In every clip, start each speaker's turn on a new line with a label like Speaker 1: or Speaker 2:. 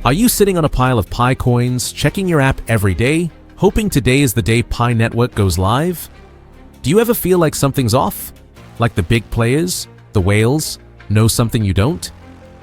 Speaker 1: Are you sitting on a pile of Pi coins, checking your app every day, hoping today is the day Pi Network goes live? Do you ever feel like something's off? Like the big players, the whales, know something you don't?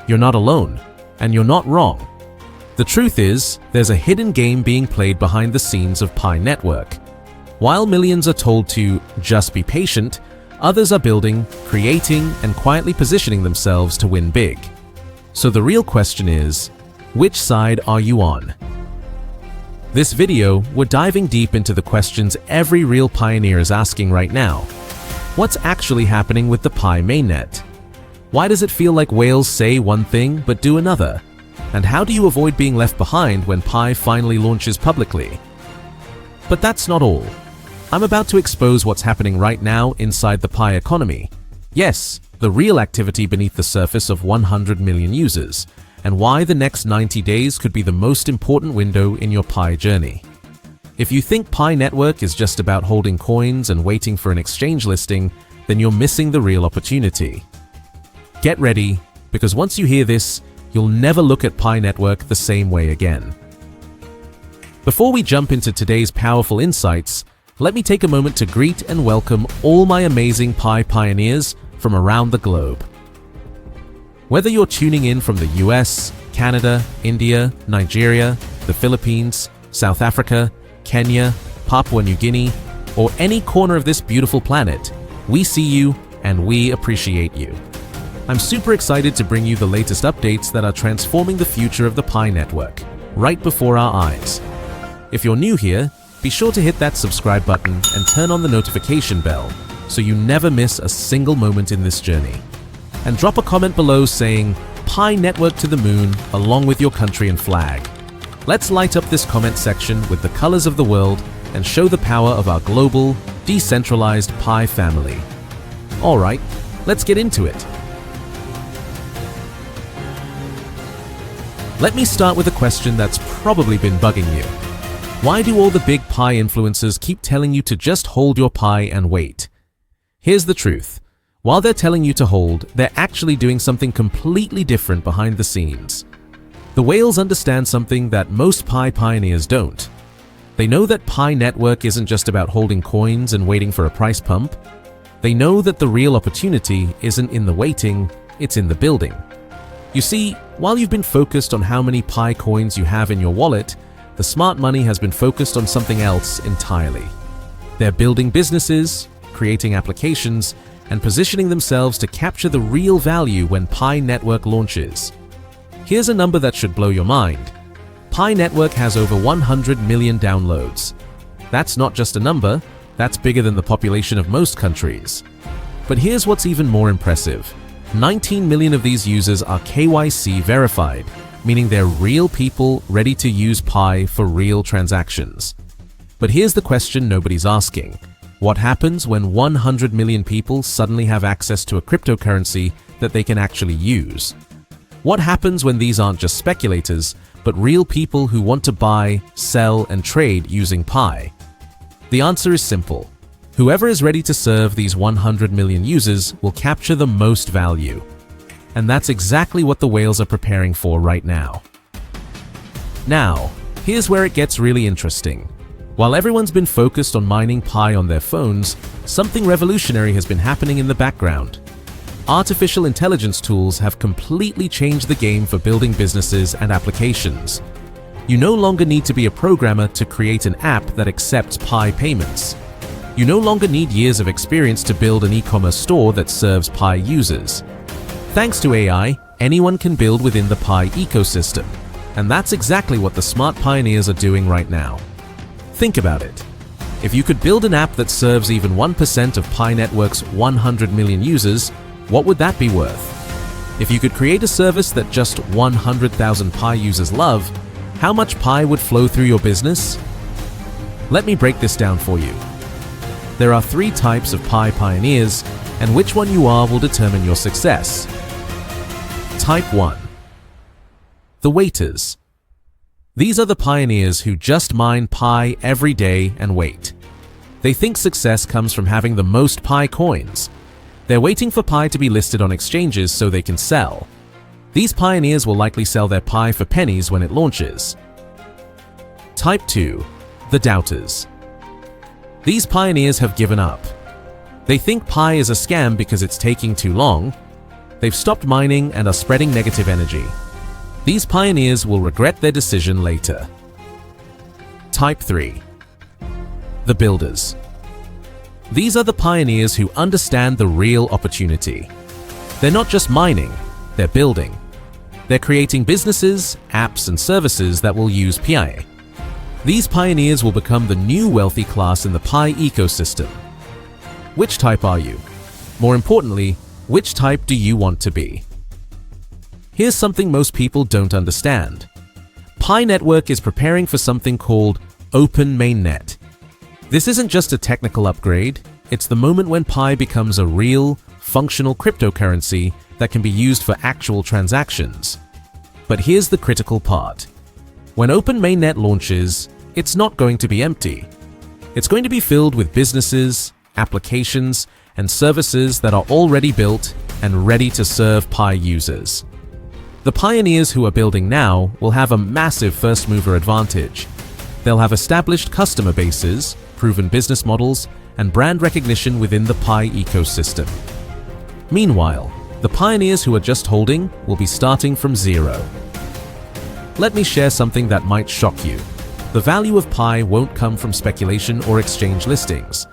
Speaker 1: You're not alone, and you're not wrong. The truth is, there's a hidden game being played behind the scenes of Pi Network. While millions are told to just be patient, others are building, creating, and quietly positioning themselves to win big. So the real question is, which side are you on? This video, we're diving deep into the questions every real pioneer is asking right now. What's actually happening with the Pi mainnet? Why does it feel like whales say one thing but do another? And how do you avoid being left behind when Pi finally launches publicly? But that's not all. I'm about to expose what's happening right now inside the Pi economy. Yes, the real activity beneath the surface of 100 million users, and why the next 90 days could be the most important window in your Pi journey. If you think Pi Network is just about holding coins and waiting for an exchange listing, then you're missing the real opportunity. Get ready, because once you hear this, you'll never look at Pi Network the same way again. Before we jump into today's powerful insights, let me take a moment to greet and welcome all my amazing Pi pioneers from around the globe. Whether you're tuning in from the US, Canada, India, Nigeria, the Philippines, South Africa, Kenya, Papua New Guinea, or any corner of this beautiful planet, we see you and we appreciate you. I'm super excited to bring you the latest updates that are transforming the future of the Pi Network, right before our eyes. If you're new here, be sure to hit that subscribe button and turn on the notification bell so you never miss a single moment in this journey. And drop a comment below saying, Pi Network to the moon, along with your country and flag. Let's light up this comment section with the colors of the world and show the power of our global, decentralized Pi family. Alright, let's get into it. Let me start with a question that's probably been bugging you. Why do all the big Pi influencers keep telling you to just hold your Pi and wait? Here's the truth. While they're telling you to hold, they're actually doing something completely different behind the scenes. The whales understand something that most Pi pioneers don't. They know that Pi Network isn't just about holding coins and waiting for a price pump. They know that the real opportunity isn't in the waiting, it's in the building. You see, while you've been focused on how many Pi coins you have in your wallet, the smart money has been focused on something else entirely. They're building businesses, creating applications, and positioning themselves to capture the real value when Pi Network launches. Here's a number that should blow your mind. Pi Network has over 100 million downloads. That's not just a number, that's bigger than the population of most countries. But here's what's even more impressive. 19 million of these users are KYC verified, meaning they're real people ready to use Pi for real transactions. But here's the question nobody's asking. What happens when 100 million people suddenly have access to a cryptocurrency that they can actually use? What happens when these aren't just speculators, but real people who want to buy, sell, and trade using Pi? The answer is simple. Whoever is ready to serve these 100 million users will capture the most value. And that's exactly what the whales are preparing for right now. Now, here's where it gets really interesting. While everyone's been focused on mining Pi on their phones, something revolutionary has been happening in the background. Artificial intelligence tools have completely changed the game for building businesses and applications. You no longer need to be a programmer to create an app that accepts Pi payments. You no longer need years of experience to build an e-commerce store that serves Pi users. Thanks to AI, anyone can build within the Pi ecosystem. And that's exactly what the smart pioneers are doing right now. Think about it. If you could build an app that serves even 1% of Pi Network's 100 million users, what would that be worth? If you could create a service that just 100,000 Pi users love, how much Pi would flow through your business? Let me break this down for you. There are 3 types of Pi pioneers, and which one you are will determine your success. Type 1. The waiters. These are the pioneers who just mine Pi every day and wait. They think success comes from having the most Pi coins. They're waiting for Pi to be listed on exchanges so they can sell. These pioneers will likely sell their Pi for pennies when it launches. Type 2. The doubters. These pioneers have given up. They think Pi is a scam because it's taking too long. They've stopped mining and are spreading negative energy. These pioneers will regret their decision later. Type 3. The builders. These are the pioneers who understand the real opportunity. They're not just mining, they're building. They're creating businesses, apps, and services that will use Pi. These pioneers will become the new wealthy class in the Pi ecosystem. Which type are you? More importantly, which type do you want to be? Here's something most people don't understand. Pi Network is preparing for something called Open Mainnet. This isn't just a technical upgrade, it's the moment when Pi becomes a real, functional cryptocurrency that can be used for actual transactions. But here's the critical part. When Open Mainnet launches, it's not going to be empty. It's going to be filled with businesses, applications, and services that are already built and ready to serve Pi users. The pioneers who are building now will have a massive first-mover advantage. They'll have established customer bases, proven business models, and brand recognition within the Pi ecosystem. Meanwhile, the pioneers who are just holding will be starting from zero. Let me share something that might shock you. The value of Pi won't come from speculation or exchange listings.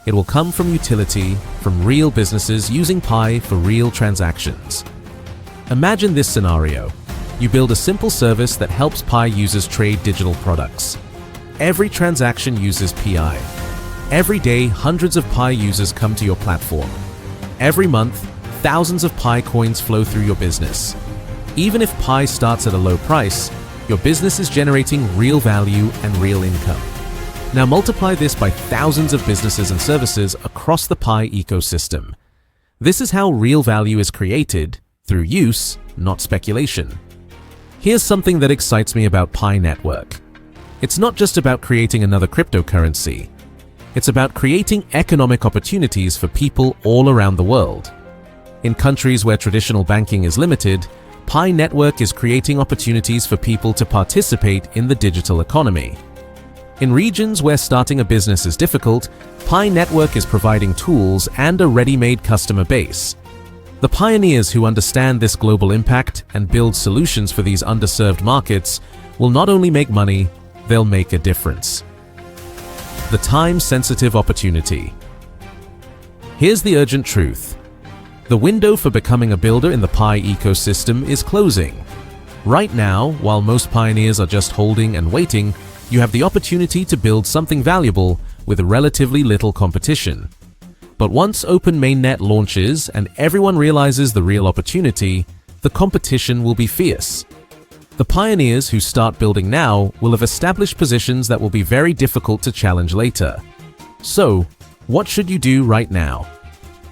Speaker 1: It will come from utility, from real businesses using Pi for real transactions. Imagine this scenario. You build a simple service that helps Pi users trade digital products. Every transaction uses Pi. Every day, hundreds of Pi users come to your platform. Every month, thousands of Pi coins flow through your business. Even if Pi starts at a low price, your business is generating real value and real income. Now multiply this by thousands of businesses and services across the Pi ecosystem. This is how real value is created, through use, not speculation. Here's something that excites me about Pi Network. It's not just about creating another cryptocurrency. It's about creating economic opportunities for people all around the world. In countries where traditional banking is limited, Pi Network is creating opportunities for people to participate in the digital economy. In regions where starting a business is difficult, Pi Network is providing tools and a ready-made customer base. The pioneers who understand this global impact and build solutions for these underserved markets will not only make money, they'll make a difference. The time-sensitive opportunity. Here's the urgent truth. The window for becoming a builder in the Pi ecosystem is closing. Right now, while most pioneers are just holding and waiting, you have the opportunity to build something valuable with relatively little competition. But once Open Mainnet launches and everyone realizes the real opportunity, the competition will be fierce. The pioneers who start building now will have established positions that will be very difficult to challenge later. So, what should you do right now?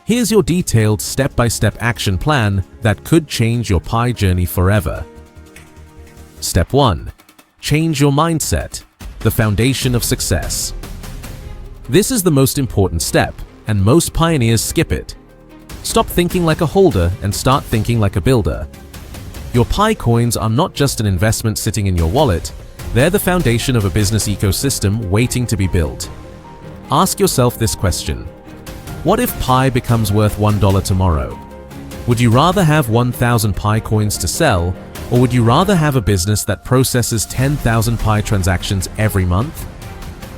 Speaker 1: Here's your detailed step-by-step action plan that could change your Pi journey forever. Step 1. Change your mindset, the foundation of success. This is the most important step, and most pioneers skip it. Stop thinking like a holder and start thinking like a builder. Your Pi coins are not just an investment sitting in your wallet, they're the foundation of a business ecosystem waiting to be built. Ask yourself this question. What if Pi becomes worth $1 tomorrow? Would you rather have 1,000 Pi coins to sell, or would you rather have a business that processes 10,000 Pi transactions every month?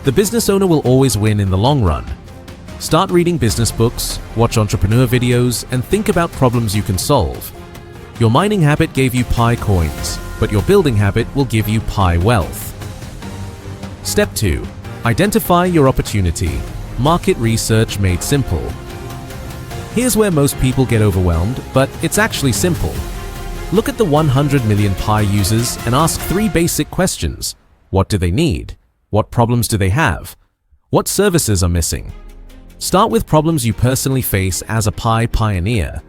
Speaker 1: The business owner will always win in the long run. Start reading business books, watch entrepreneur videos, and think about problems you can solve. Your mining habit gave you Pi coins, but your building habit will give you Pi wealth. Step 2. Identify your opportunity. Market research made simple. Here's where most people get overwhelmed, but it's actually simple. Look at the 100 million Pi users and ask 3 basic questions. What do they need? What problems do they have? What services are missing? Start with problems you personally face as a Pi pioneer.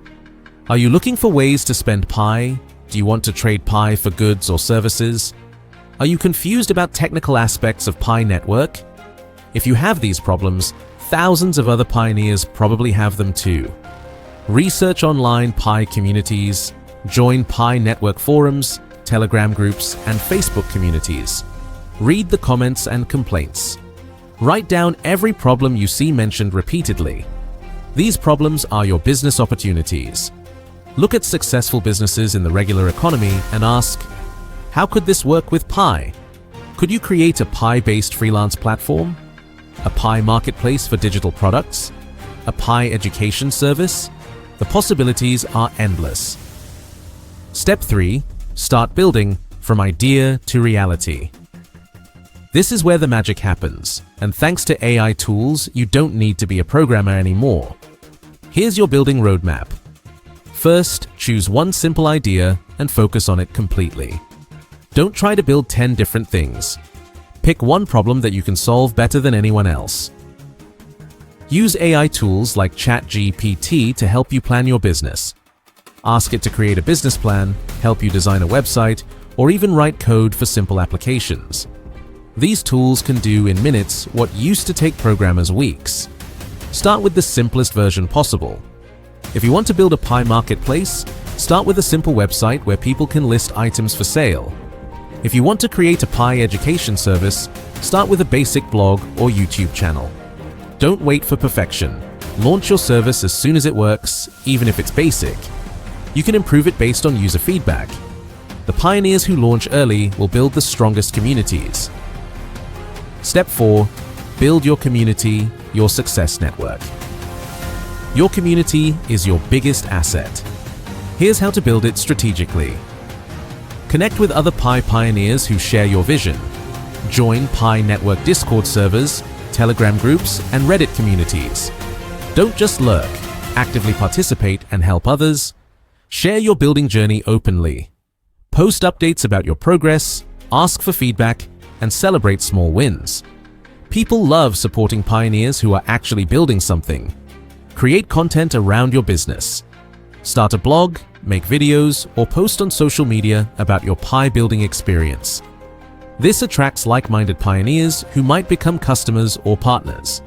Speaker 1: Are you looking for ways to spend Pi? Do you want to trade Pi for goods or services? Are you confused about technical aspects of Pi Network? If you have these problems, thousands of other pioneers probably have them too. Research online Pi communities, Join Pi network forums, Telegram groups, and Facebook communities. Read the comments and complaints. Write down every problem you see mentioned repeatedly. These problems are your business opportunities. Look at successful businesses in the regular economy and ask, how could this work with Pi? Could you create a Pi-based freelance platform? A Pi marketplace for digital products? A Pi education service? The possibilities are endless. Step 3. Start building from idea to reality. This is where the magic happens, and thanks to AI tools, you don't need to be a programmer anymore. Here's your building roadmap. First, choose one simple idea and focus on it completely. Don't try to build 10 different things. Pick one problem that you can solve better than anyone else. Use AI tools like ChatGPT to help you plan your business. Ask it to create a business plan, help you design a website, or even write code for simple applications. These tools can do in minutes what used to take programmers weeks. Start with the simplest version possible. If you want to build a Pi marketplace, start with a simple website where people can list items for sale. If you want to create a Pi education service, start with a basic blog or YouTube channel. Don't wait for perfection. Launch your service as soon as it works, even if it's basic. You can improve it based on user feedback. The pioneers who launch early will build the strongest communities. Step 4. Build your community, your success network. Your community is your biggest asset. Here's how to build it strategically. Connect with other Pi pioneers who share your vision. Join Pi network Discord servers, Telegram groups, and Reddit communities. Don't just lurk, actively participate and help others. Share your building journey openly. Post updates about your progress, ask for feedback, and celebrate small wins. People love supporting pioneers who are actually building something. Create content around your business. Start a blog, make videos, or post on social media about your Pi building experience. This attracts like-minded pioneers who might become customers or partners.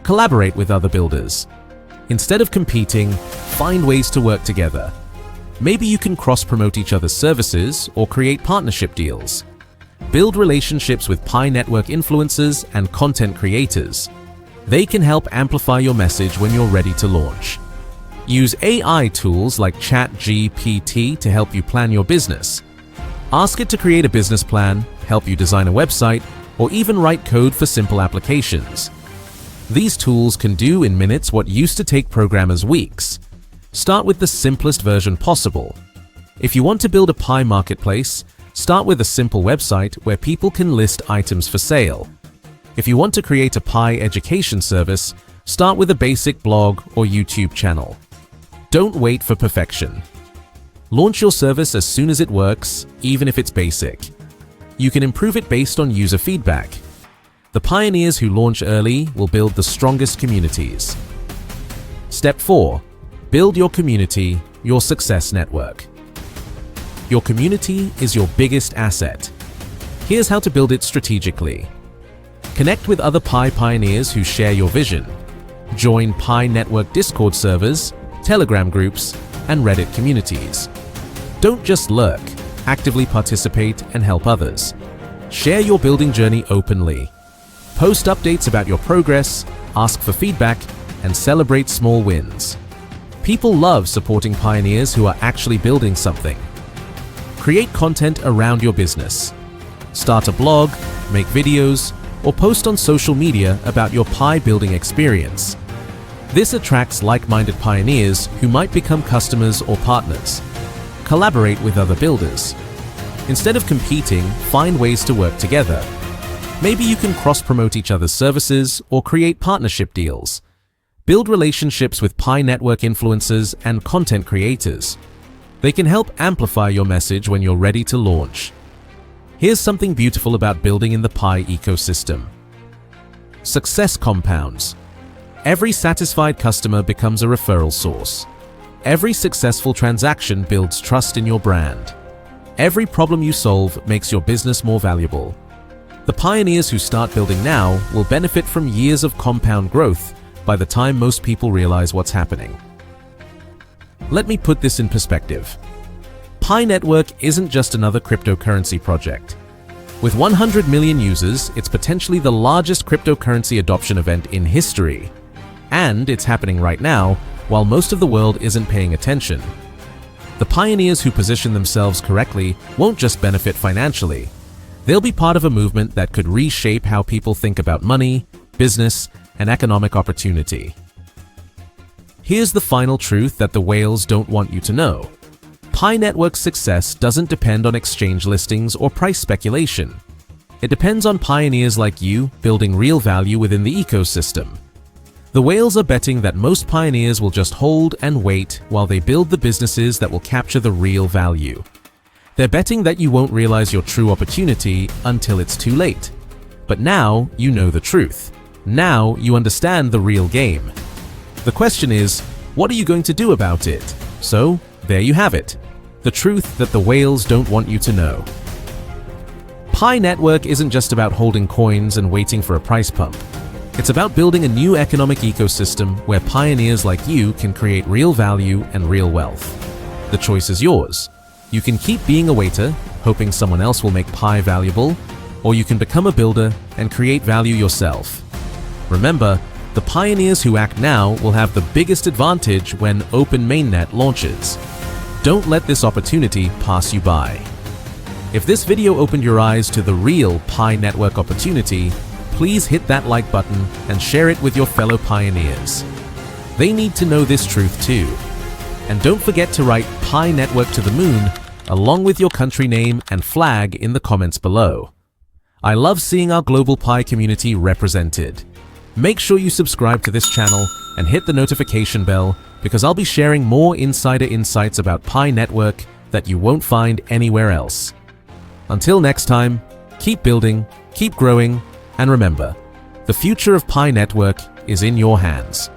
Speaker 1: Collaborate with other builders. Instead of competing, find ways to work together. Maybe you can cross-promote each other's services or create partnership deals. Build relationships with Pi network influencers and content creators. They can help amplify your message when you're ready to launch. Use AI tools like ChatGPT to help you plan your business. Ask it to create a business plan, help you design a website, or even write code for simple applications. These tools can do in minutes what used to take programmers weeks. Start with the simplest version possible. If you want to build a Pi marketplace, start with a simple website where people can list items for sale. If you want to create a Pi education service, start with a basic blog or YouTube channel. Don't wait for perfection. Launch your service as soon as it works, even if it's basic. You can improve it based on user feedback. The pioneers who launch early will build the strongest communities. Step 4. Build your community, your success network. Your community is your biggest asset. Here's how to build it strategically. Connect with other Pi pioneers who share your vision. Join Pi network Discord servers, Telegram groups, and Reddit communities. Don't just lurk, actively participate and help others. Share your building journey openly. Post updates about your progress, ask for feedback, and celebrate small wins. People love supporting pioneers who are actually building something. Create content around your business. Start a blog, make videos, or post on social media about your Pi building experience. This attracts like-minded pioneers who might become customers or partners. Collaborate with other builders. Instead of competing, find ways to work together. Maybe you can cross-promote each other's services or create partnership deals. Build relationships with Pi network influencers and content creators. They can help amplify your message when you're ready to launch. Here's something beautiful about building in the Pi ecosystem. Success compounds. Every satisfied customer becomes a referral source. Every successful transaction builds trust in your brand. Every problem you solve makes your business more valuable. The pioneers who start building now will benefit from years of compound growth by the time most people realize what's happening. Let me put this in perspective. Pi Network isn't just another cryptocurrency project. With 100 million users, it's potentially the largest cryptocurrency adoption event in history. And it's happening right now, while most of the world isn't paying attention. The pioneers who position themselves correctly won't just benefit financially. They'll be part of a movement that could reshape how people think about money, business, and economic opportunity. Here's the final truth that the whales don't want you to know. Pi Network's success doesn't depend on exchange listings or price speculation. It depends on pioneers like you building real value within the ecosystem. The whales are betting that most pioneers will just hold and wait while they build the businesses that will capture the real value. They're betting that you won't realize your true opportunity until it's too late. But now you know the truth. Now you understand the real game. The question is, what are you going to do about it? So, there you have it. The truth that the whales don't want you to know. Pi Network isn't just about holding coins and waiting for a price pump. It's about building a new economic ecosystem where pioneers like you can create real value and real wealth. The choice is yours. You can keep being a waiter, hoping someone else will make Pi valuable, or you can become a builder and create value yourself. Remember, the pioneers who act now will have the biggest advantage when Open Mainnet launches. Don't let this opportunity pass you by. If this video opened your eyes to the real Pi Network opportunity, please hit that like button and share it with your fellow pioneers. They need to know this truth too. And don't forget to write Pi Network to the moon along with your country name and flag in the comments below. I love seeing our global Pi community represented. Make sure you subscribe to this channel and hit the notification bell because I'll be sharing more insider insights about Pi Network that you won't find anywhere else. Until next time, keep building, keep growing, and remember, the future of Pi Network is in your hands.